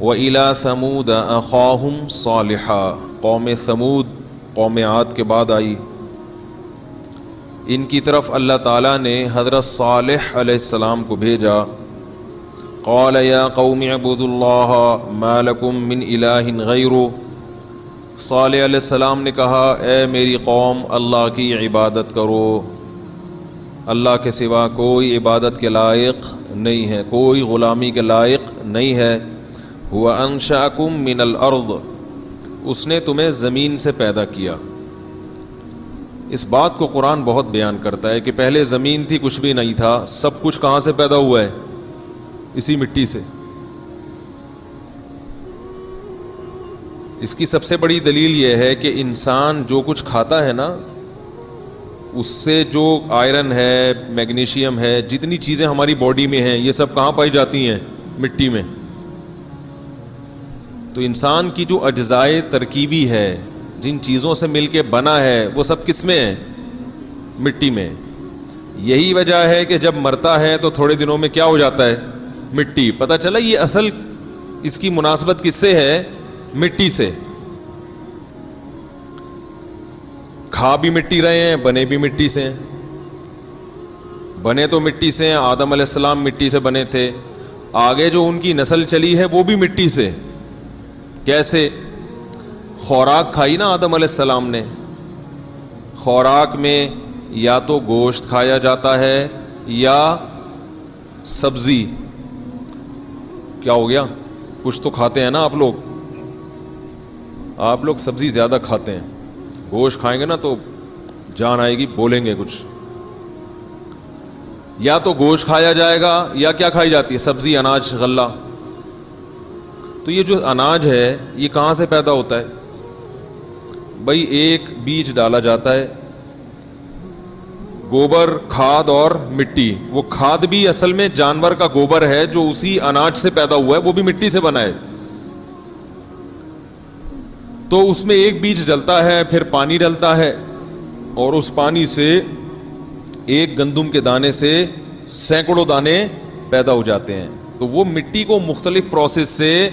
وَإِلَىٰ ثَمُودَ أَخَاهُمْ صَالِحًا، قوم ثمود قوم عاد کے بعد آئی، ان کی طرف اللہ تعالیٰ نے حضرت صالح علیہ السلام کو بھیجا۔ قال یا قوم اعبدوا اللہ ما لکم من الہ غیرہ، صالح علیہ السلام نے کہا اے میری قوم اللہ کی عبادت کرو، اللہ کے سوا کوئی عبادت کے لائق نہیں ہے، کوئی غلامی کے لائق نہیں ہے۔ هو انشأکم من الارض، اس نے تمہیں زمین سے پیدا کیا۔ اس بات کو قرآن بہت بیان کرتا ہے کہ پہلے زمین تھی، کچھ بھی نہیں تھا، سب کچھ کہاں سے پیدا ہوا ہے؟ اسی مٹی سے۔ اس کی سب سے بڑی دلیل یہ ہے کہ انسان جو کچھ کھاتا ہے نا، اس سے جو آئرن ہے، میگنیشیم ہے، جتنی چیزیں ہماری باڈی میں ہیں، یہ سب کہاں پائی جاتی ہیں؟ مٹی میں۔ تو انسان کی جو اجزائے ترکیبی ہے، جن چیزوں سے مل کے بنا ہے، وہ سب کس میں ہے؟ مٹی میں۔ یہی وجہ ہے کہ جب مرتا ہے تو تھوڑے دنوں میں کیا ہو جاتا ہے؟ مٹی۔ پتہ چلا یہ اصل اس کی مناسبت کس سے ہے؟ مٹی سے۔ کھا بھی مٹی رہے ہیں، بنے بھی مٹی سے ہیں۔ بنے تو مٹی سے ہیں، آدم علیہ السلام مٹی سے بنے تھے، آگے جو ان کی نسل چلی ہے وہ بھی مٹی سے۔ کیسے؟ خوراک کھائی نا آدم علیہ السلام نے، خوراک میں یا تو گوشت کھایا جاتا ہے یا سبزی۔ کیا ہو گیا؟ کچھ تو کھاتے ہیں نا آپ لوگ سبزی زیادہ کھاتے ہیں، گوشت کھائیں گے نا تو جان آئے گی، بولیں گے کچھ۔ یا تو گوشت کھایا جائے گا یا کیا کھائی جاتی ہے؟ سبزی، اناج، غلہ۔ تو یہ جو اناج ہے یہ کہاں سے پیدا ہوتا ہے؟ بھائی ایک بیج ڈالا جاتا ہے، گوبر، کھاد اور مٹی۔ وہ کھاد بھی اصل میں جانور کا گوبر ہے جو اسی اناج سے پیدا ہوا ہے، وہ بھی مٹی سے بنا ہے۔ تو اس میں ایک بیج ڈلتا ہے، پھر پانی ڈلتا ہے، اور اس پانی سے ایک گندم کے دانے سے سینکڑوں دانے پیدا ہو جاتے ہیں۔ تو وہ مٹی کو مختلف پروسیس سے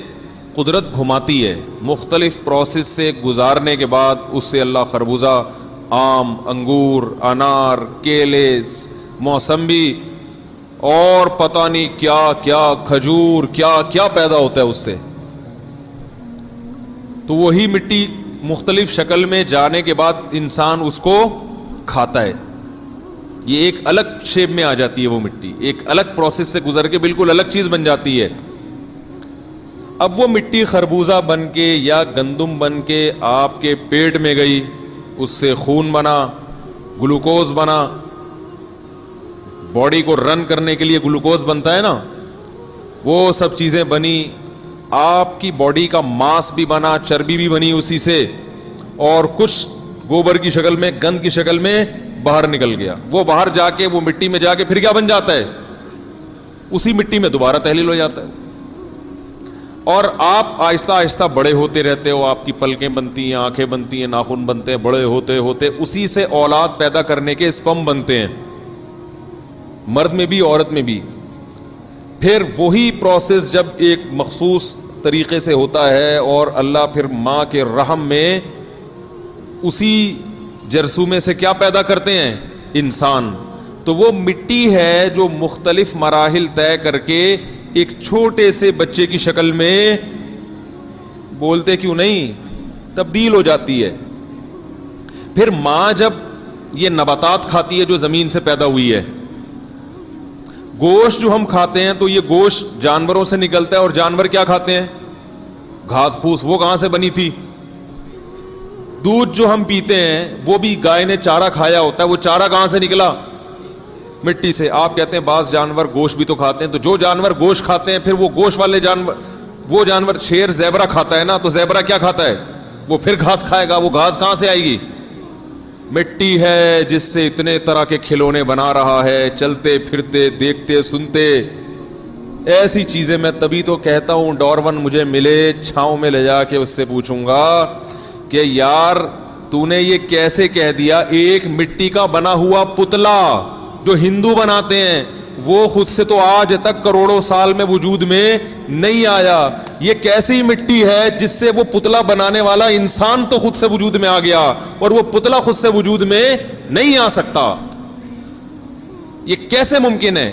قدرت گھماتی ہے، مختلف پروسیس سے گزارنے کے بعد اس سے اللہ خربوزہ، آم، انگور، انار، کیلے، موسمبی اور پتہ نہیں کیا کیا، کھجور، کیا کیا پیدا ہوتا ہے اس سے۔ تو وہی مٹی مختلف شکل میں جانے کے بعد انسان اس کو کھاتا ہے۔ یہ ایک الگ شیپ میں آ جاتی ہے وہ مٹی، ایک الگ پروسیس سے گزر کے بالکل الگ چیز بن جاتی ہے۔ اب وہ مٹی خربوزہ بن کے یا گندم بن کے آپ کے پیٹ میں گئی، اس سے خون بنا، گلوکوز بنا۔ باڈی کو رن کرنے کے لیے گلوکوز بنتا ہے نا، وہ سب چیزیں بنی۔ آپ کی باڈی کا ماس بھی بنا، چربی بھی بنی اسی سے، اور کچھ گوبر کی شکل میں، گند کی شکل میں باہر نکل گیا۔ وہ باہر جا کے وہ مٹی میں جا کے پھر کیا بن جاتا ہے؟ اسی مٹی میں دوبارہ تحلیل ہو جاتا ہے۔ اور آپ آہستہ آہستہ بڑے ہوتے رہتے ہو، آپ کی پلکیں بنتی ہیں، آنکھیں بنتی ہیں، ناخن بنتے ہیں، بڑے ہوتے ہوتے اسی سے اولاد پیدا کرنے کے اسپم بنتے ہیں، مرد میں بھی عورت میں بھی۔ پھر وہی پروسیس جب ایک مخصوص طریقے سے ہوتا ہے اور اللہ پھر ماں کے رحم میں اسی جرثومے سے کیا پیدا کرتے ہیں؟ انسان۔ تو وہ مٹی ہے جو مختلف مراحل طے کر کے ایک چھوٹے سے بچے کی شکل میں، بولتے کیوں نہیں، تبدیل ہو جاتی ہے۔ پھر ماں جب یہ نباتات کھاتی ہے جو زمین سے پیدا ہوئی ہے، گوشت جو ہم کھاتے ہیں تو یہ گوشت جانوروں سے نکلتا ہے، اور جانور کیا کھاتے ہیں؟ گھاس پھوس۔ وہ کہاں سے بنی تھی؟ دودھ جو ہم پیتے ہیں وہ بھی گائے نے چارہ کھایا ہوتا ہے، وہ چارہ کہاں سے نکلا؟ مٹی سے۔ آپ کہتے ہیں بعض جانور گوشت بھی تو کھاتے ہیں، تو جو جانور گوشت کھاتے ہیں پھر وہ گوشت والے جانور، وہ جانور، شیر زیبرا کھاتا ہے نا، تو زیبرا کیا کھاتا ہے؟ وہ پھر گھاس کھائے گا۔ وہ گھاس کہاں سے آئے گی؟ مٹی ہے جس سے اتنے طرح کے کھلونے بنا رہا ہے، چلتے پھرتے، دیکھتے سنتے، ایسی چیزیں۔ میں تبھی تو کہتا ہوں ڈارون مجھے ملے، چھاؤں میں لے جا کے اس سے پوچھوں گا کہ یار تو نے یہ کیسے کہہ دیا ایک مٹی کا بنا ہوا پتلا جو ہندو بناتے ہیں وہ خود سے تو آج تک کروڑوں سال میں وجود میں نہیں آیا. یہ کیسی مٹی ہے جس سے وہ پتلا بنانے والا انسان تو خود سے وجود میں آ گیا اور وہ پتلا خود سے وجود میں نہیں آ سکتا؟ یہ کیسے ممکن ہے؟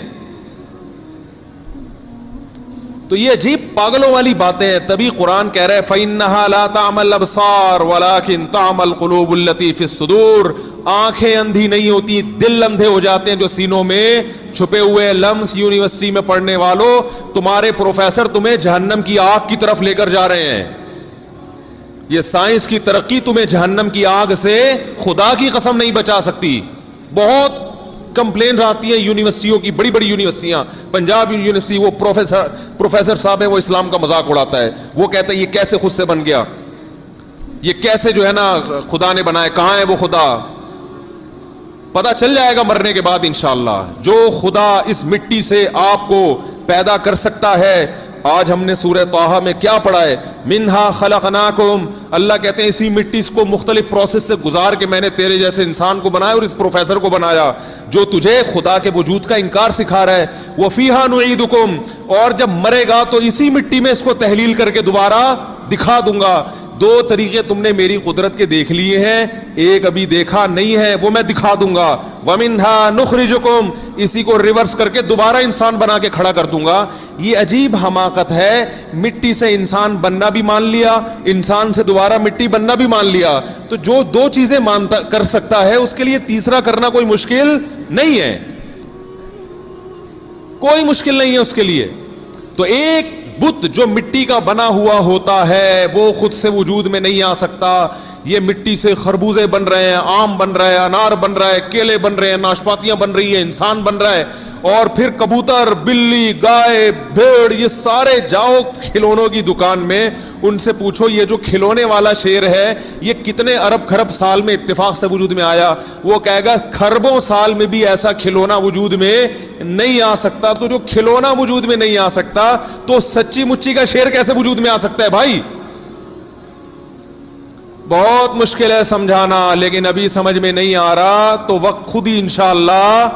تو یہ عجیب پاگلوں والی باتیں ہیں. تبھی قرآن کہہ رہا ہے فَإِنَّهَا لَا تَعْمَى الْأَبْصَارُ وَلَكِنْ تَعْمَى الْقُلُوبُ الَّتِي فِي الصُّدُورِ. آنکھیں اندھی نہیں ہوتی، دل اندھے ہو جاتے ہیں جو سینوں میں چھپے ہوئے. لمس یونیورسٹی میں پڑھنے والوں، تمہارے پروفیسر تمہیں جہنم کی آگ کی طرف لے کر جا رہے ہیں. یہ سائنس کی ترقی تمہیں جہنم کی آگ سے خدا کی قسم نہیں بچا سکتی. بہت کمپلینز آتی ہیں یونیورسٹیوں کی، بڑی بڑی یونیورسٹیاں. پنجاب یونیورسٹی، وہ پروفیسر صاحب ہے، وہ اسلام کا مذاق اڑاتا ہے. وہ کہتا ہے یہ کیسے خود سے بن گیا، یہ کیسے جو ہے نا خدا نے بنایا، کہاں ہے وہ خدا؟ پتہ چل جائے گا مرنے کے بعد انشاءاللہ. جو خدا اس مٹی سے آپ کو پیدا کر سکتا ہے. آج ہم نے سورہ طٰہٰ میں کیا پڑھا ہے؟ منہا خلقناکم. اللہ کہتے ہیں اسی مٹی کو مختلف پروسیس سے گزار کے میں نے تیرے جیسے انسان کو بنایا اور اس پروفیسر کو بنایا جو تجھے خدا کے وجود کا انکار سکھا رہا ہے. وفیہا نعیدکم. اور جب مرے گا تو اسی مٹی میں اس کو تحلیل کر کے دوبارہ دکھا دوں گا. دو طریقے تم نے میری قدرت کے دیکھ لیے ہیں، ایک ابھی دیکھا نہیں ہے، وہ میں دکھا دوں گا. وَمِنْهَا نُخْرِجُكُمْ. اسی کو ریورس کر کے دوبارہ انسان بنا کے کھڑا کر دوں گا. یہ عجیب حماقت ہے. مٹی سے انسان بننا بھی مان لیا، انسان سے دوبارہ مٹی بننا بھی مان لیا. تو جو دو چیزیں مانتا کر سکتا ہے اس کے لیے تیسرا کرنا کوئی مشکل نہیں ہے، کوئی مشکل نہیں ہے اس کے لیے. تو ایک بت جو مٹی کا بنا ہوا ہوتا ہے وہ خود سے وجود میں نہیں آ سکتا. یہ مٹی سے خربوزے بن رہے ہیں، آم بن رہا ہے، انار بن رہا ہے، کیلے بن رہے ہیں، ناشپاتیاں بن رہی ہیں، انسان بن رہا ہے. اور پھر کبوتر، بلی، گائے، بھیڑ، یہ سارے جاؤ کھلونوں کی دکان میں ان سے پوچھو یہ جو کھلونے والا شیر ہے یہ کتنے ارب خرب سال میں اتفاق سے وجود میں آیا؟ وہ کہے گا خربوں سال میں بھی ایسا کھلونا وجود میں نہیں آ سکتا. تو جو کھلونا وجود میں نہیں آ سکتا تو سچی مچی کا شیر کیسے وجود میں آ سکتا ہے بھائی؟ بہت مشکل ہے سمجھانا، لیکن ابھی سمجھ میں نہیں آ رہا تو وقت خود ہی انشاءاللہ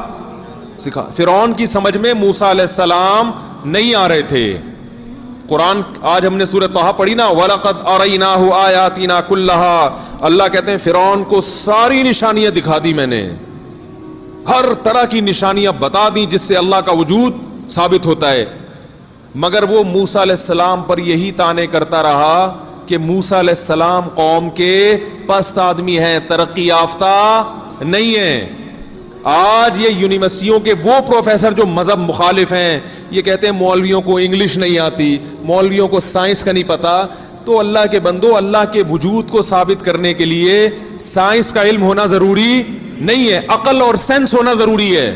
سکھا. فرعون کی سمجھ میں موسیٰ علیہ السلام نہیں آ رہے تھے. قرآن آج ہم نے سورہ طٰہٰ پڑھی نا، وَلَقَدْ أَرَيْنَاهُ آيَاتِنَا كُلَّهَا. اللہ کہتے ہیں فرعون کو ساری نشانیاں دکھا دی میں نے، ہر طرح کی نشانیاں بتا دی جس سے اللہ کا وجود ثابت ہوتا ہے. مگر وہ موسیٰ علیہ السلام پر یہی طعنے کرتا رہا کہ موسیٰ علیہ السلام قوم کے پست آدمی ہیں، ترقی یافتہ نہیں ہیں. آج یہ یونیورسٹیوں کے وہ پروفیسر جو مذہب مخالف ہیں یہ کہتے ہیں مولویوں کو انگلش نہیں آتی، مولویوں کو سائنس کا نہیں پتا. تو اللہ کے بندو، اللہ کے وجود کو ثابت کرنے کے لیے سائنس کا علم ہونا ضروری نہیں ہے، عقل اور سینس ہونا ضروری ہے.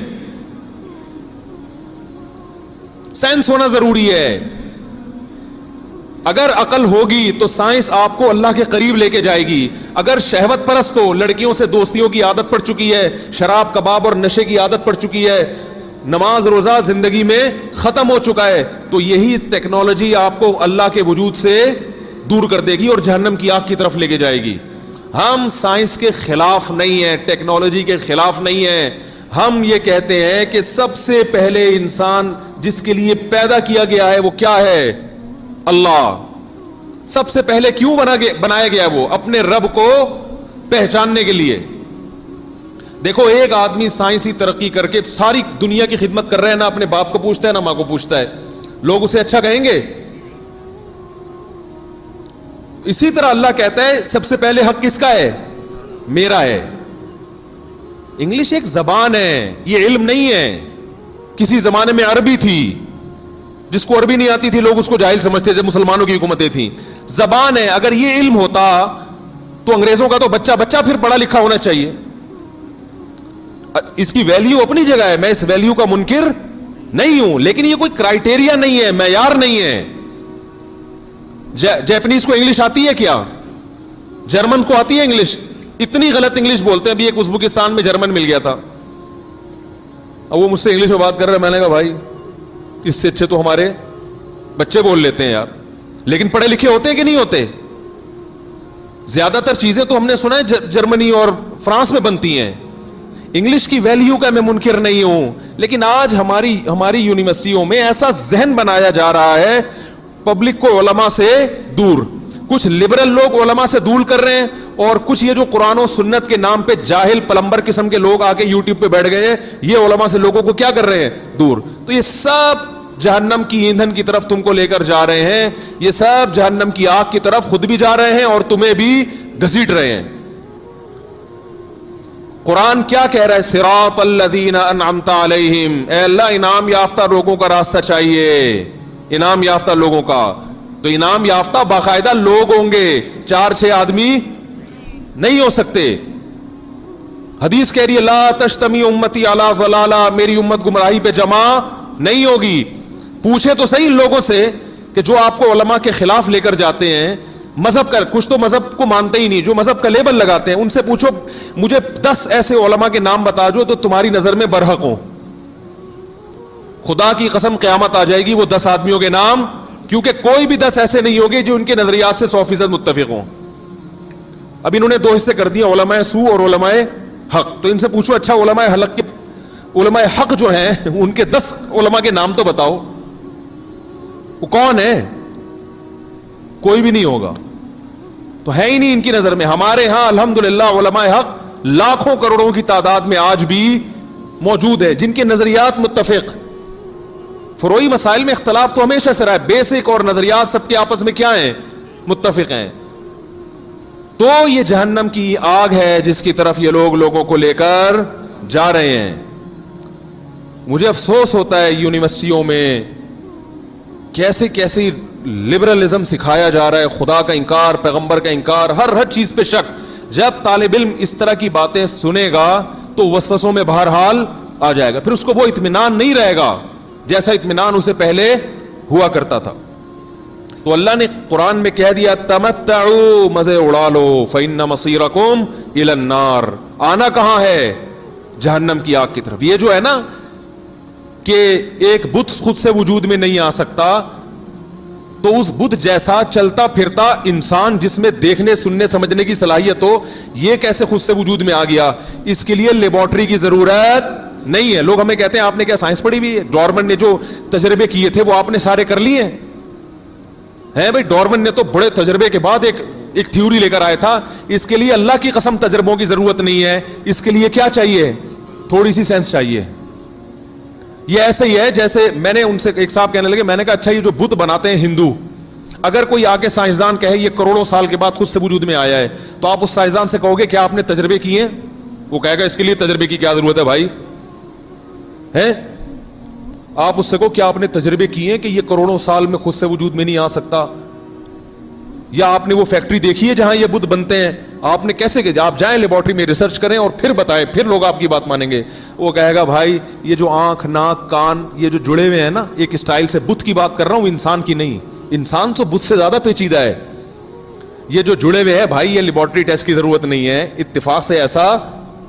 سینس ہونا ضروری ہے. اگر عقل ہوگی تو سائنس آپ کو اللہ کے قریب لے کے جائے گی. اگر شہوت پرست ہو، لڑکیوں سے دوستیوں کی عادت پڑ چکی ہے، شراب کباب اور نشے کی عادت پڑ چکی ہے، نماز روزہ زندگی میں ختم ہو چکا ہے، تو یہی ٹیکنالوجی آپ کو اللہ کے وجود سے دور کر دے گی اور جہنم کی آگ کی طرف لے کے جائے گی. ہم سائنس کے خلاف نہیں ہیں، ٹیکنالوجی کے خلاف نہیں ہیں. ہم یہ کہتے ہیں کہ سب سے پہلے انسان جس کے لیے پیدا کیا گیا ہے وہ کیا ہے؟ اللہ. سب سے پہلے کیوں بنایا گیا؟ وہ اپنے رب کو پہچاننے کے لیے. دیکھو ایک آدمی سائنسی ترقی کر کے ساری دنیا کی خدمت کر رہا ہے، نہ اپنے باپ کو پوچھتا ہے نہ ماں کو پوچھتا ہے، لوگ اسے اچھا کہیں گے؟ اسی طرح اللہ کہتا ہے سب سے پہلے حق کس کا ہے؟ میرا ہے. انگلش ایک زبان ہے، یہ علم نہیں ہے. کسی زمانے میں عربی تھی، جس کو عربی نہیں آتی تھی لوگ اس کو جاہل سمجھتے جب مسلمانوں کی حکومتیں تھیں. زبان ہے. اگر یہ علم ہوتا تو انگریزوں کا تو بچہ پھر پڑھا لکھا ہونا چاہیے. اس کی ویلیو اپنی جگہ ہے، میں اس ویلیو کا منکر نہیں ہوں، لیکن یہ کوئی کرائٹیریا نہیں ہے، معیار نہیں ہے. جیپنیز کو انگلش آتی ہے کیا؟ جرمن کو آتی ہے انگلش؟ اتنی غلط انگلش بولتے ہیں. ابھی ایک ازبکستان میں جرمن مل گیا تھا، اب وہ مجھ سے انگلش میں بات کر رہا ہے. میں نے کہا بھائی اس سے اچھے تو ہمارے بچے بول لیتے ہیں یار. لیکن پڑھے لکھے ہوتے ہیں کہ نہیں ہوتے؟ زیادہ تر چیزیں تو ہم نے سنا ہے جرمنی اور فرانس میں بنتی ہیں. انگلش کی ویلیو کا میں منکر نہیں ہوں, لیکن آج ہماری یونیورسٹیوں میں ایسا ذہن بنایا جا رہا ہے پبلک کو علماء سے دور, کچھ لبرل لوگ علماء سے دور کر رہے ہیں, اور کچھ یہ جو قرآن و سنت کے نام پہ جاہل پلمبر قسم کے لوگ آ کے یوٹیوب پہ بیٹھ گئے ہیں, یہ علماء سے لوگوں کو کیا کر رہے ہیں, دور. تو یہ سب جہنم کی ایندھن کی طرف تم کو لے کر جا رہے ہیں, یہ سب جہنم کی آگ کی طرف خود بھی جا رہے ہیں اور تمہیں بھی گھسیٹ رہے ہیں. قرآن کیا کہہ رہا ہے, صراط الذین انعمت علیہم, اے اللہ انعام یافتہ لوگوں کا راستہ چاہیے, انعام یافتہ لوگوں کا. تو انعام یافتہ باقاعدہ لوگ ہوں گے, 4-6 آدمی نہیں ہو سکتے. حدیث کہہ رہی ہے لا تجتمع امتی علی ضلالہ, میری امت گمراہی پہ جمع نہیں ہوگی. پوچھے تو صحیح لوگوں سے کہ جو آپ کو علماء کے خلاف لے کر جاتے ہیں, مذہب کا کچھ تو مذہب کو مانتے ہی نہیں, جو مذہب کا لیبل لگاتے ہیں, ان سے پوچھو مجھے 10 ایسے علماء کے نام بتا جو تو تمہاری نظر میں برحق ہوں. خدا کی قسم قیامت آ جائے گی وہ 10 آدمیوں کے نام, کیونکہ کوئی بھی 10 ایسے نہیں ہوگے جو ان کے نظریات سے 100% متفق ہوں. اب انہوں نے 2 حصے کر دیے, علماء سو اور علماء حق. تو ان سے پوچھو اچھا علماء حق جو ہیں ان کے 10 علماء کے نام تو بتاؤ, وہ کون ہے؟ کوئی بھی نہیں ہوگا, تو ہے ہی نہیں ان کی نظر میں. ہمارے ہاں الحمدللہ علماء حق لاکھوں کروڑوں کی تعداد میں آج بھی موجود ہے جن کے نظریات متفق. فروعی مسائل میں اختلاف تو ہمیشہ سے رہا ہے, بیسک اور نظریات سب کے آپس میں کیا ہیں, متفق ہیں. تو یہ جہنم کی آگ ہے جس کی طرف یہ لوگ لوگوں کو لے کر جا رہے ہیں. مجھے افسوس ہوتا ہے یونیورسٹیوں میں کیسے لبرلزم سکھایا جا رہا ہے, خدا کا انکار, پیغمبر کا انکار, ہر چیز پہ شک. جب طالب علم اس طرح کی باتیں سنے گا تو وسوسوں میں بہرحال آ جائے گا, پھر اس کو وہ اطمینان نہیں رہے گا جیسا اطمینان اسے پہلے ہوا کرتا تھا. تو اللہ نے قرآن میں کہہ دیا تمتعوا, مزے اڑا لو, فإن مصيركم إلى النار, آنا کہاں ہے, جہنم کی آگ کی طرف. یہ جو ہے نا کہ ایک بت خود سے وجود میں نہیں آ سکتا, تو اس بت جیسا چلتا پھرتا انسان جس میں دیکھنے سننے سمجھنے کی صلاحیت ہو, یہ کیسے خود سے وجود میں آ گیا؟ اس کے لیے لیبارٹری کی ضرورت نہیں ہے. لوگ ہمیں کہتے ہیں آپ نے کیا سائنس پڑھی ہوئی ہے؟ ڈارون نے جو تجربے کیے تھے وہ آپ نے سارے کر لیے ہیں بھائی. ڈارون نے تو بڑے تجربے کے بعد ایک تھیوری لے کر آیا تھا. اس کے لیے اللہ کی قسم تجربوں کی ضرورت نہیں ہے, اس کے لیے کیا چاہیے, تھوڑی سی سینس چاہیے. یہ ایسے ہی ہے جیسے میں نے ان سے, ایک صاحب کہنے لگے, میں نے کہا اچھا یہ جو بت بناتے ہیں ہندو, اگر کوئی آ کے سائنسدان کہے یہ کروڑوں سال کے بعد خود سے وجود میں آیا ہے, تو آپ اس سائنسدان سے کہو گے کیا آپ نے تجربے کیے ہیں؟ وہ کہے گا اس کے لیے تجربے کی کیا ضرورت ہے بھائی, ہیں؟ آپ اس سے کہو کیا آپ نے تجربے کیے ہیں کہ یہ کروڑوں سال میں خود سے وجود میں نہیں آ سکتا, یا آپ نے وہ فیکٹری دیکھی ہے جہاں یہ بت بنتے ہیں, آپ نے کیسے کہ آپ جائیں لیبارٹری میں ریسرچ کریں اور پھر بتائیں, پھر لوگ آپ کی بات مانیں گے. وہ کہے گا بھائی یہ جو آنکھ ناک کان یہ جو جڑے ہوئے ہیں نا, ایک اسٹائل سے, بت کی بات کر رہا ہوں انسان کی نہیں, انسان تو بت سے زیادہ پیچیدہ ہے. یہ جو جڑے ہوئے ہیں بھائی, یہ لیبارٹری ٹیسٹ کی ضرورت نہیں ہے, اتفاق سے ایسا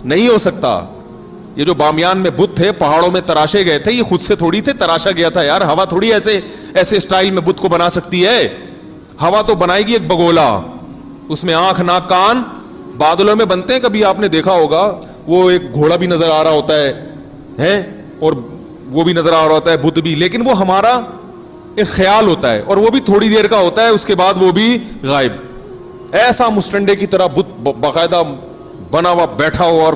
نہیں ہو سکتا. یہ جو بامیان میں بت تھے پہاڑوں میں تراشے گئے تھے, یہ خود سے تھوڑی تھے تراشا گیا تھا یار. ہوا تھوڑی ایسے اسٹائل میں بت کو بنا سکتی ہے, ہوا تو بنائے گی ایک بگولا, اس میں آنکھ ناک کان. بادلوں میں بنتے ہیں, کبھی آپ نے دیکھا ہوگا وہ ایک گھوڑا بھی نظر آ رہا ہوتا ہے اور وہ بھی نظر آ رہا ہوتا ہے بت بھی, لیکن وہ ہمارا ایک خیال ہوتا ہے اور وہ بھی تھوڑی دیر کا ہوتا ہے, اس کے بعد وہ بھی غائب. ایسا مسٹنڈے کی طرح بت باقاعدہ بنا ہوا بیٹھا ہو اور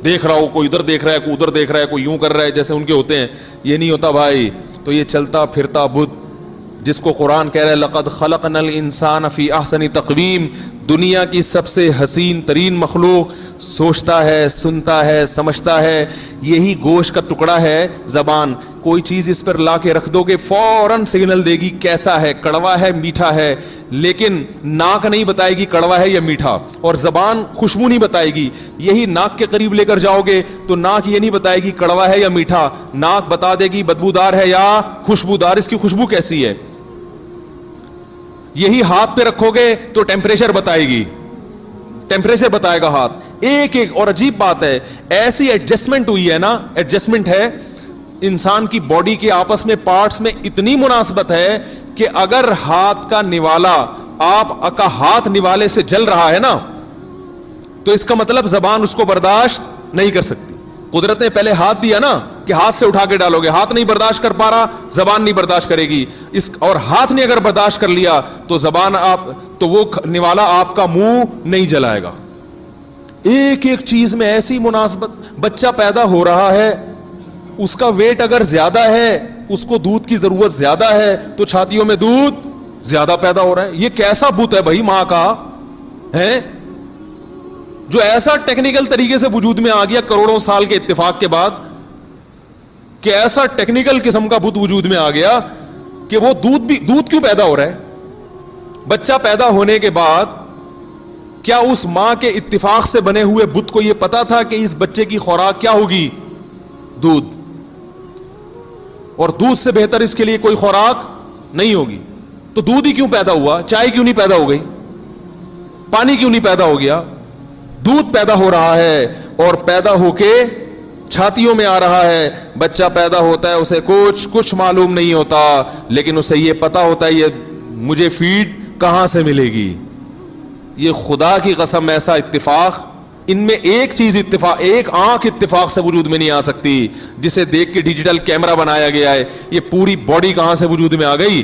دیکھ رہا ہو, کوئی ادھر دیکھ رہا ہے, کوئی ادھر دیکھ رہا ہے, کوئی یوں کر رہا ہے جیسے ان کے ہوتے ہیں, یہ نہیں ہوتا بھائی. تو یہ چلتا پھرتا بت جس کو قرآن کہہ رہا ہے لقد خلقنا الانسان فی احسن تقویم, دنیا کی سب سے حسین ترین مخلوق, سوچتا ہے, سنتا ہے, سمجھتا ہے. یہی گوشت کا ٹکڑا ہے زبان, کوئی چیز اس پر لا کے رکھ دو گے فوراً سگنل دے گی کیسا ہے, کڑوا ہے میٹھا ہے, لیکن ناک نہیں بتائے گی کڑوا ہے یا میٹھا, اور زبان خوشبو نہیں بتائے گی. یہی ناک کے قریب لے کر جاؤ گے تو ناک یہ نہیں بتائے گی کڑوا ہے یا میٹھا, ناک بتا دے گی بدبودار ہے یا خوشبودار, اس کی خوشبو کیسی ہے. یہی ہاتھ پہ رکھو گے تو ٹیمپریچر بتائے گی, ٹیمپریچر بتائے گا ہاتھ ایک ایک. اور عجیب بات ہے, ایسی ایڈجسٹمنٹ ہوئی ہے نا, ایڈجسٹمنٹ ہے انسان کی باڈی کے آپس میں پارٹس میں اتنی مناسبت ہے کہ اگر ہاتھ کا نوالا آپ کا ہاتھ نوالے سے جل رہا ہے نا, تو اس کا مطلب زبان اس کو برداشت نہیں کر سکتی. قدرت نے پہلے ہاتھ دیا نا کہ ہاتھ سے اٹھا کے ڈالو گے, ہاتھ نہیں برداشت کر پا رہا, زبان نہیں برداشت کرے گی اس, اور ہاتھ نے اگر برداشت کر لیا تو زبان آپ تو وہ نوالا آپ کا منہ نہیں جلائے گا. ایک ایک چیز میں ایسی مناسبت. بچہ پیدا ہو رہا ہے, اس کا ویٹ اگر زیادہ ہے, اس کو دودھ کی ضرورت زیادہ ہے تو چھاتیوں میں دودھ زیادہ پیدا ہو رہا ہے. یہ کیسا بت ہے بھائی ماں کا ہے, جو ایسا ٹیکنیکل طریقے سے وجود میں آ گیا کروڑوں سال کے اتفاق کے بعد, کہ ایسا ٹیکنیکل قسم کا بت وجود میں آ گیا کہ وہ دودھ کیوں پیدا ہو رہا ہے. بچہ پیدا ہونے کے بعد کیا اس ماں کے اتفاق سے بنے ہوئے بت کو یہ پتا تھا کہ اس بچے کی خوراک کیا ہوگی؟ دودھ, اور دودھ سے بہتر اس کے لیے کوئی خوراک نہیں ہوگی. تو دودھ ہی کیوں پیدا ہوا؟ چائے کیوں نہیں پیدا ہو گئی؟ پانی کیوں نہیں پیدا ہو گیا؟ دودھ پیدا ہو رہا ہے اور پیدا ہو کے چھاتیوں میں آ رہا ہے. بچہ پیدا ہوتا ہے, اسے کچھ معلوم نہیں ہوتا, لیکن اسے یہ پتا ہوتا ہے یہ مجھے فیڈ کہاں سے ملے گی. یہ خدا کی قسم ایسا اتفاق, ان میں ایک چیز اتفاق, ایک آنکھ اتفاق سے وجود میں نہیں آ سکتی جسے دیکھ کے ڈیجیٹل کیمرہ بنایا گیا ہے. یہ پوری باڈی کہاں سے وجود میں آ گئی؟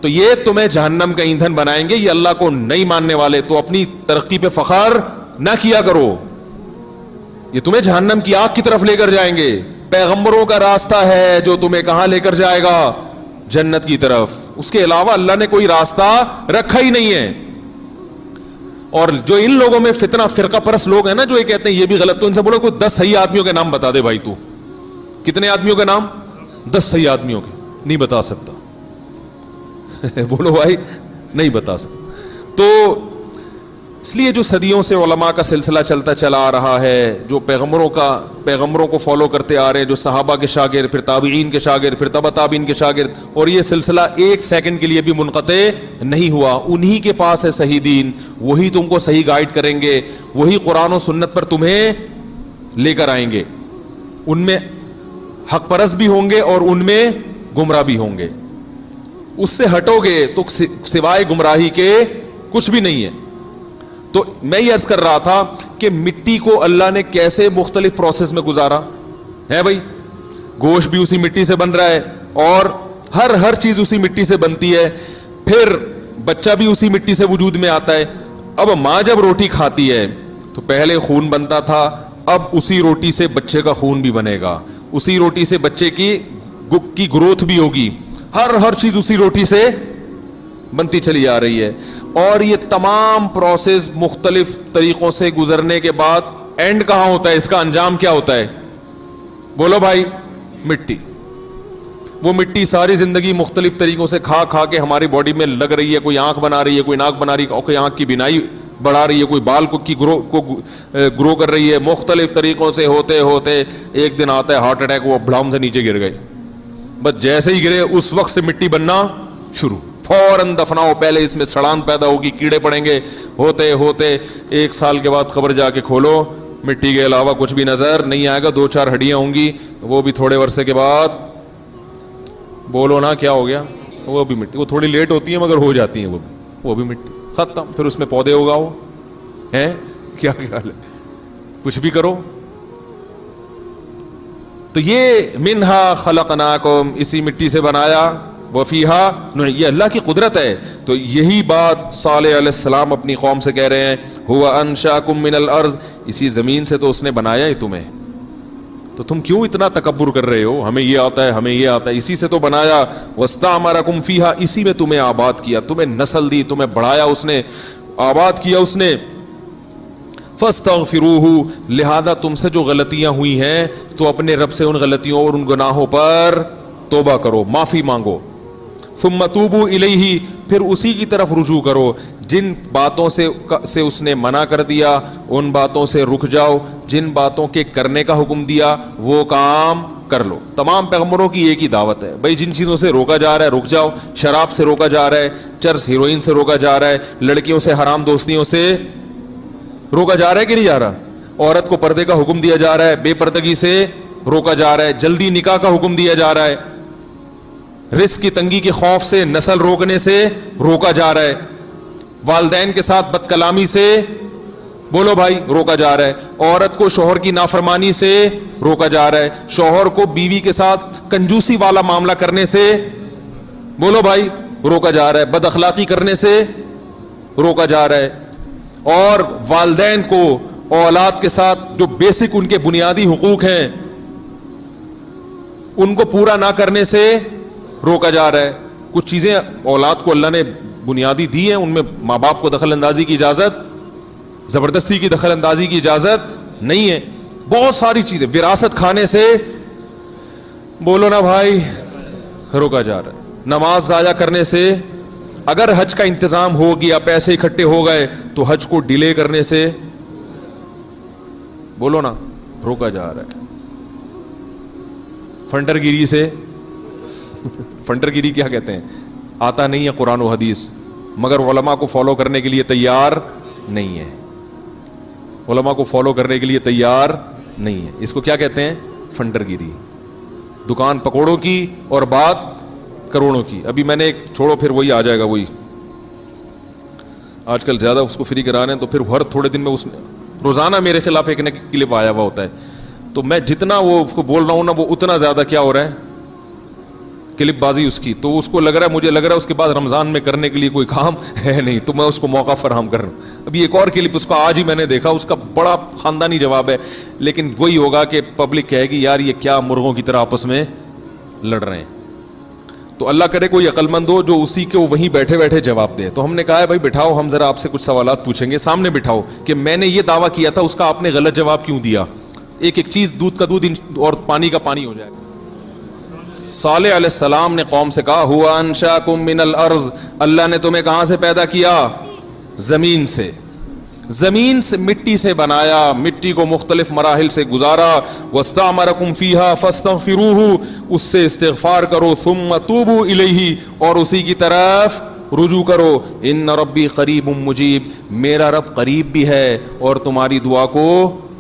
تو یہ تمہیں جہنم کا ایندھن بنائیں گے. یہ اللہ کو نہیں ماننے والے تو اپنی ترقی پہ فخر نہ کیا کرو, یہ تمہیں جہنم کی آگ کی طرف لے کر جائیں گے. پیغمبروں کا راستہ ہے جو تمہیں کہاں لے کر جائے گا؟ جنت کی طرف. اس کے علاوہ اللہ نے کوئی راستہ رکھا ہی نہیں ہے. اور جو ان لوگوں میں فتنہ فرقہ پرست لوگ ہیں نا, جو یہ کہتے ہیں یہ بھی غلط, تو ان سے بولو کوئی 10 صحیح آدمیوں کے نام بتا دے بھائی. تو کتنے آدمیوں کے نام؟ 10 صحیح آدمیوں کے. نہیں بتا سکتا. بولو بھائی نہیں بتا سکتا. تو اس لیے جو صدیوں سے علماء کا سلسلہ چلتا چلا آ رہا ہے, جو پیغمبروں کو فالو کرتے آ رہے ہیں, جو صحابہ کے شاگرد, پھر تابعین کے شاگرد, پھر تبع تابعین کے شاگرد, اور یہ سلسلہ ایک سیکنڈ کے لیے بھی منقطع نہیں ہوا. انہی کے پاس ہے صحیح دین, وہی تم کو صحیح گائیڈ کریں گے, وہی قرآن و سنت پر تمہیں لے کر آئیں گے. ان میں حق پرست بھی ہوں گے اور ان میں گمراہ بھی ہوں گے. اس سے ہٹو گے تو سوائے گمراہی کے کچھ بھی نہیں ہے. تو میں یہ عرض کر رہا تھا کہ مٹی کو اللہ نے کیسے مختلف پروسیس میں گزارا ہے بھائی. گوشت بھی اسی مٹی سے بن رہا ہے اور ہر چیز اسی مٹی سے بنتی ہے. پھر بچہ بھی اسی مٹی سے وجود میں آتا ہے. اب ماں جب روٹی کھاتی ہے تو پہلے خون بنتا تھا, اب اسی روٹی سے بچے کا خون بھی بنے گا, اسی روٹی سے بچے کی گروتھ بھی ہوگی. ہر چیز اسی روٹی سے بنتی چلی آ رہی ہے. اور یہ تمام پروسیس مختلف طریقوں سے گزرنے کے بعد اینڈ کہاں ہوتا ہے؟ اس کا انجام کیا ہوتا ہے؟ بولو بھائی. مٹی. وہ مٹی ساری زندگی مختلف طریقوں سے کھا کے ہماری باڈی میں لگ رہی ہے. کوئی آنکھ بنا رہی ہے, کوئی ناک بنا رہی ہے, کوئی آنکھ کی بینائی بڑھا رہی ہے, کوئی بال کو گرو کر رہی ہے. مختلف طریقوں سے ہوتے ہوتے ایک دن آتا ہے ہارٹ اٹیک, وہ بڑھام سے نیچے گر گئے. بس جیسے ہی گرے اس وقت سے مٹی بننا شروع. فوراً دفناؤ, پہلے اس میں سڑان پیدا ہوگی, کیڑے پڑیں گے. ہوتے ہوتے 1 سال کے بعد قبر جا کے کھولو, مٹی کے علاوہ کچھ بھی نظر نہیں آئے گا. 2-4 ہڈیاں ہوں گی, وہ بھی تھوڑے عرصے کے بعد بولو نا کیا ہو گیا, وہ بھی مٹی. وہ تھوڑی لیٹ ہوتی ہیں مگر ہو جاتی ہیں, وہ بھی مٹی. ختم. پھر اس میں پودے اگاؤ ہیں, کیا خیال ہے, کچھ بھی کرو. تو یہ منہا خلقناکم, اسی مٹی سے بنایا, وفیہا, یہ اللہ کی قدرت ہے. تو یہی بات صالح علیہ السلام اپنی قوم سے کہہ رہے ہیں, ہوا انشاکم من الارض, اسی زمین سے تو اس نے بنایا ہی تمہیں, تو تم کیوں اتنا تکبر کر رہے ہو؟ ہمیں یہ آتا ہے, ہمیں یہ آتا ہے. اسی سے تو بنایا. واستعمرکم فیہا, اسی میں تمہیں آباد کیا, تمہیں نسل دی, تمہیں بڑھایا اس نے, آباد کیا اس نے. فاستغفروہ, لہذا تم سے جو غلطیاں ہوئی ہیں تو اپنے رب سے ان غلطیوں اور ان گناہوں پر توبہ کرو, معافی مانگو. ثم توبوا الیہ, پھر اسی کی طرف رجوع کرو. جن باتوں سے اس نے منع کر دیا ان باتوں سے رک جاؤ, جن باتوں کے کرنے کا حکم دیا وہ کام کر لو. تمام پیغمبروں کی ایک ہی دعوت ہے بھائی, جن چیزوں سے روکا جا رہا ہے رک جاؤ. شراب سے روکا جا رہا ہے, چرس ہیروئن سے روکا جا رہا ہے, لڑکیوں سے حرام دوستیوں سے روکا جا رہا ہے کہ نہیں جا رہا, عورت کو پردے کا حکم دیا جا رہا ہے, بے پردگی سے روکا جا رہا ہے, جلدی نکاح کا حکم دیا جا رہا ہے, رزق کی تنگی کے خوف سے نسل روکنے سے روکا جا رہا ہے, والدین کے ساتھ بد کلامی سے بولو بھائی روکا جا رہا ہے. عورت کو شوہر کی نافرمانی سے روکا جا رہا ہے. شوہر کو بیوی کے ساتھ کنجوسی والا معاملہ کرنے سے بولو بھائی روکا جا رہا ہے. بد اخلاقی کرنے سے روکا جا رہا ہے. اور والدین کو اولاد کے ساتھ جو بیسک ان کے بنیادی حقوق ہیں ان کو پورا نہ کرنے سے روکا جا رہا ہے. کچھ چیزیں اولاد کو اللہ نے بنیادی دی ہیں, ان میں ماں باپ کو دخل اندازی کی اجازت, زبردستی کی دخل اندازی کی اجازت نہیں ہے. بہت ساری چیزیں وراثت کھانے سے بولو نا بھائی روکا جا رہا ہے. نماز ضائع کرنے سے, اگر حج کا انتظام ہو گیا, پیسے اکٹھے ہو گئے, تو حج کو ڈیلے کرنے سے بولو نا روکا جا رہا ہے. فنڈر گیری سے, فنڈر گیری کیا کہتے ہیں, آتا نہیں ہے قرآن و حدیث, مگر علماء کو فالو کرنے کے لیے تیار نہیں ہے. علماء کو فالو کرنے کے لیے تیار نہیں ہے. اس کو کیا کہتے ہیں, فنڈر گیری. دکان پکوڑوں کی اور بات کروڑوں کی. ابھی میں نے ایک چھوڑو, پھر وہی آ جائے گا, وہی آج کل زیادہ اس کو فری کرا رہے ہیں, تو پھر ہر تھوڑے دن میں اس روزانہ میرے خلاف ایک نہ کلپ آیا ہوا ہوتا ہے. تو میں جتنا وہ اس کو بول رہا ہوں نا, وہ اتنا زیادہ کیا ہو رہا ہے, کلپ بازی اس کی. تو اس کو لگ رہا ہے, مجھے لگ رہا ہے اس کے بعد رمضان میں کرنے کے لیے کوئی کام ہے نہیں, تو میں اس کو موقع فراہم کر رہا ہوں. ابھی ایک اور کلپ اس کا آج ہی میں نے دیکھا, اس کا بڑا خاندانی جواب ہے, لیکن وہی ہوگا کہ پبلک کہے گی یار یہ کیا مرغوں کی طرح آپس میں لڑ رہے ہیں. تو اللہ کرے کوئی عقل مند ہو جو اسی کو وہیں بیٹھے بیٹھے جواب دے. تو ہم نے کہا ہے بھائی بٹھاؤ, ہم ذرا آپ سے کچھ سوالات پوچھیں گے, سامنے بٹھاؤ کہ میں نے یہ دعویٰ کیا تھا, اس کا آپ نے غلط جواب کیوں دیا. ایک ایک چیز, دودھ کا دودھ اور پانی کا پانی ہو جائے گا. صالح علیہ السلام نے قوم سے کہا ہوا انشاکم من الارض, اللہ نے تمہیں کہاں سے پیدا کیا, زمین سے. زمین سے, مٹی سے بنایا, مٹی کو مختلف مراحل سے گزارا. واستعمرکم فیہا فاستغفروہ, اس سے استغفار کرو. ثم توبوا الیہ, اور اسی کی طرف رجوع کرو. ان ربی قریب مجیب, میرا رب قریب بھی ہے اور تمہاری دعا کو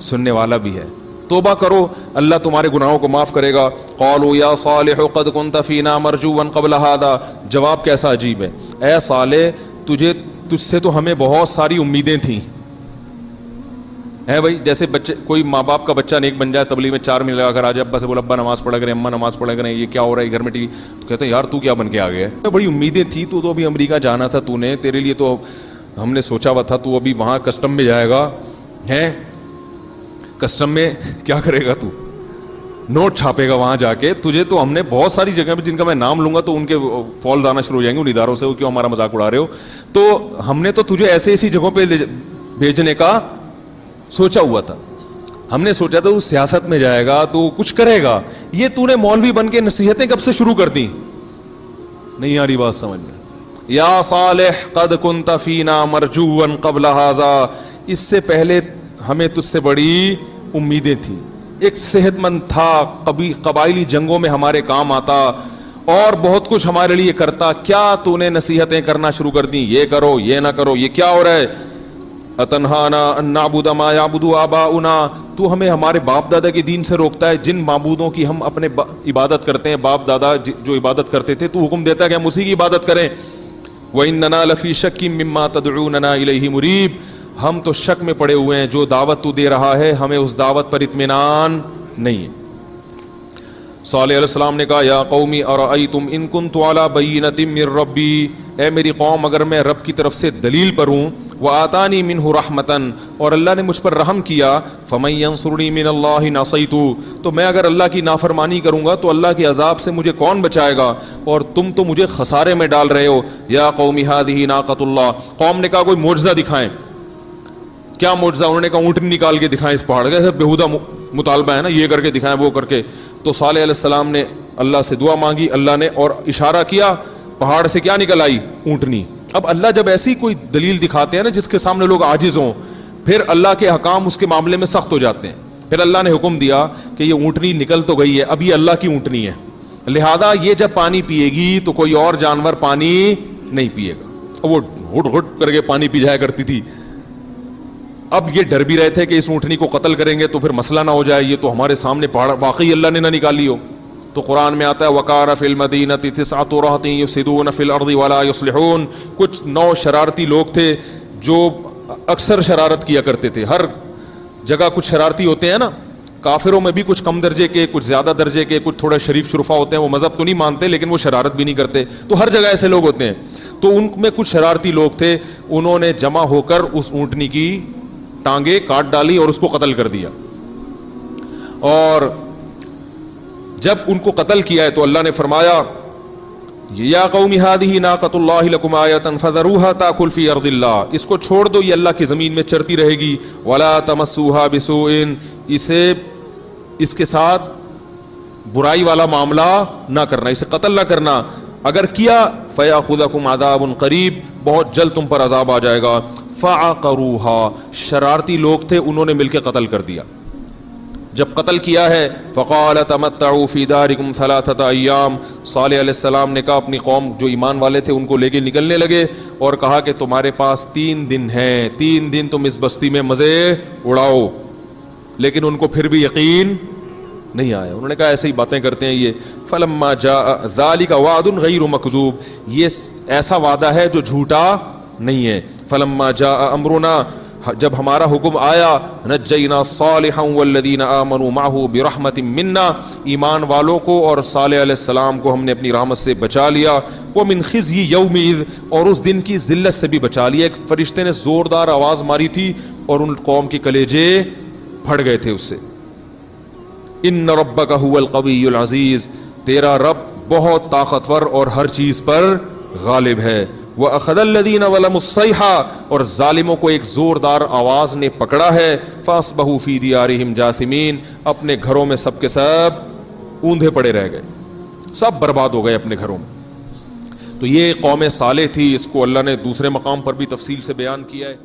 سننے والا بھی ہے. توبہ کرو, اللہ تمہارے گناہوں کو معاف کرے گا. قالوا یا صالح قد كنت فینا مرجوا قبل هذا, جواب کیسا عجیب ہے. اے صالح تجھ سے تو ہمیں بہت ساری امیدیں تھیں. ہے بھائی, جیسے بچے, کوئی ماں باپ کا بچہ نیک بن جائے, تبلیغ میں 4 منٹ لگا کر آ جائے, ابا سے بولا ابا نماز پڑھا کریں, اماں نماز پڑھا کریں, یہ کیا ہو رہا ہے گھر میں ٹی وی, تو کہتے ہیں یار تو کیا بن کے آ گیا ہے, بڑی امیدیں تھی, تو ابھی امریکہ جانا تھا تو نے, تیرے لیے تو ہم نے سوچا ہوا تھا, تو ابھی وہاں کسٹم میں جائے گا, ہے کسٹم میں کیا کرے گا, تو نوٹ چھاپے گا وہاں جا کے. تجھے تو ہم نے بہت ساری جگہ پہ, جن کا میں نام لوں گا تو ان کے فالز آنا شروع ہو جائیں گے ان اداروں سے, وہ کیوں ہمارا مذاق اڑا رہے ہو. تو ہم نے تو تجھے ایسے ایسی جگہوں پہ بھیجنے کا سوچا ہوا تھا. ہم نے سوچا تھا تو سیاست میں جائے گا تو کچھ کرے گا. یہ تو نے مولوی بن کے نصیحتیں کب سے شروع کر دی, نہیں آ رہی بات سمجھ میں. یا صالح قد کنت فینا مرجوا قبل ھذا, اس سے پہلے ہمیں تجھ سے بڑی امیدیں تھیں. ایک صحت مند تھا, قبائلی جنگوں میں ہمارے کام آتا, اور بہت کچھ ہمارے لیے کرتا. کیا تو نے نصیحتیں کرنا شروع کر دیں, یہ کرو یہ نہ کرو, یہ کیا ہو رہا ہے. اتنہانا ان نعبد ما یعبد آباؤنا, تو ہمیں ہمارے باپ دادا کے دین سے روکتا ہے, جن معبودوں کی ہم اپنے عبادت کرتے ہیں, باپ دادا جو عبادت کرتے تھے, تو حکم دیتا ہے کہ ہم اسی کی عبادت کریں. وَإِنَّنَا لَفِي شَكٍّ مِّمَّا تَدْعُونَنَا إِلَيْهِ مُرِيبٍ, ہم تو شک میں پڑے ہوئے ہیں, جو دعوت تو دے رہا ہے ہمیں اس دعوت پر اطمینان نہیں ہے. صالح علیہ السلام نے کہا یا قومی ارأیتم ان کنت علی بینۃ من ربی, اے میری قوم اگر میں رب کی طرف سے دلیل پر ہوں, وآتانی منہ رحمتا, اور اللہ نے مجھ پر رحم کیا, فمن ینصرنی من اللہ ان عصیت, تو میں اگر اللہ کی نافرمانی کروں گا تو اللہ کے عذاب سے مجھے کون بچائے گا, اور تم تو مجھے خسارے میں ڈال رہے ہو. یا قوم ھذہ ناقۃ اللہ, قوم نے کہا کوئی معجزہ دکھائیں. کیا معجزہ, انہوں نے کہا اونٹنی نکال کے دکھائیں اس پہاڑ کا, بےہودہ مطالبہ ہے نا, یہ کر کے دکھائیں وہ کر کے. تو صالح علیہ السلام نے اللہ سے دعا مانگی, اللہ نے اور اشارہ کیا, پہاڑ سے کیا نکل آئی, اونٹنی. اب اللہ جب ایسی کوئی دلیل دکھاتے ہیں نا جس کے سامنے لوگ عاجز ہوں, پھر اللہ کے حکام اس کے معاملے میں سخت ہو جاتے ہیں. پھر اللہ نے حکم دیا کہ یہ اونٹنی نکل تو گئی ہے, اب یہ اللہ کی اونٹنی ہے, لہذا یہ جب پانی پیے گی تو کوئی اور جانور پانی نہیں پیے گا. وہ ہٹ ہٹ کر کے پانی پی جایا کرتی تھی. اب یہ ڈر بھی رہے تھے کہ اس اونٹنی کو قتل کریں گے تو پھر مسئلہ نہ ہو جائے, یہ تو ہمارے سامنے پہاڑ واقعی اللہ نے نہ نکالی ہو. تو قرآن میں آتا ہے وَقَارَ فِي الْمَدِينَةِ تِسْعَةُ رَهْطٍ يُفْسِدُونَ فِي الْأَرْضِ وَلَا يُصْلِحُونَ, کچھ 9 شرارتی لوگ تھے جو اکثر شرارت کیا کرتے تھے. ہر جگہ کچھ شرارتی ہوتے ہیں نا, کافروں میں بھی کچھ کم درجے کے, کچھ زیادہ درجے کے, کچھ تھوڑا شریف شرفا ہوتے ہیں, وہ مذہب تو نہیں مانتے لیکن وہ شرارت بھی نہیں کرتے. تو ہر جگہ ایسے لوگ ہوتے ہیں. تو ان میں کچھ شرارتی لوگ تھے, انہوں نے جمع ہو کر اس اونٹنی کی ٹانگیں کاٹ ڈالی اور اس کو قتل کر دیا. اور جب ان کو قتل کیا ہے تو اللہ نے فرمایا یا قوم هذه ناقۃ اللہ لکم آیۃ فذروها تاکل فی ارض اللہ, اس کو چھوڑ دو, یہ اللہ کی زمین میں چرتی رہے گی. ولا تمسوها بسوء, اسے اس کے ساتھ برائی والا معاملہ نہ کرنا, اسے قتل نہ کرنا. اگر کیا فیاخذکم عذاب قریب, بہت جلد تم پر عذاب آ جائے گا. فعقروها, شرارتی لوگ تھے, انہوں نے مل کے قتل کر دیا. جب قتل کیا ہے فقال تمتعوا فی دارکم ثلاثۃ ایام, صالح علیہ السلام نے کہا اپنی قوم جو ایمان والے تھے ان کو لے کے نکلنے لگے اور کہا کہ تمہارے پاس 3 دن ہیں, 3 دن تم اس بستی میں مزے اڑاؤ. لیکن ان کو پھر بھی یقین نہیں آیا, انہوں نے کہا ایسے ہی باتیں کرتے ہیں یہ. فلما جاء ذلک وعد غیر مکذوب, یہ ایسا وعدہ ہے جو جھوٹا نہیں ہے. فلما جاء امرنا, جب ہمارا حکم آیا, نجینا صالحا والذین آمنوا معه برحمت منا, ایمان والوں کو اور صالح علیہ السلام کو ہم نے اپنی رحمت سے بچا لیا. ومن خزی یومئذ, اور اس دن کی ذلت سے بھی بچا لیا. ایک فرشتے نے زوردار آواز ماری تھی اور ان قوم کے کلیجے پھٹ گئے تھے اس سے. ان ربک هو القوی العزیز, تیرا رب بہت طاقتور اور ہر چیز پر غالب ہے. وَأَخَذَ الَّذِينَ وَلَمُوا الصَّيْحَةَ, اور ظالموں کو ایک زوردار آواز نے پکڑا ہے. فَأَصْبَحُوا فِي دِيَارِهِمْ جَاثِمِينَ, اپنے گھروں میں سب کے سب اوندھے پڑے رہ گئے, سب برباد ہو گئے اپنے گھروں میں. تو یہ قوم صالح تھی, اس کو اللہ نے دوسرے مقام پر بھی تفصیل سے بیان کیا ہے.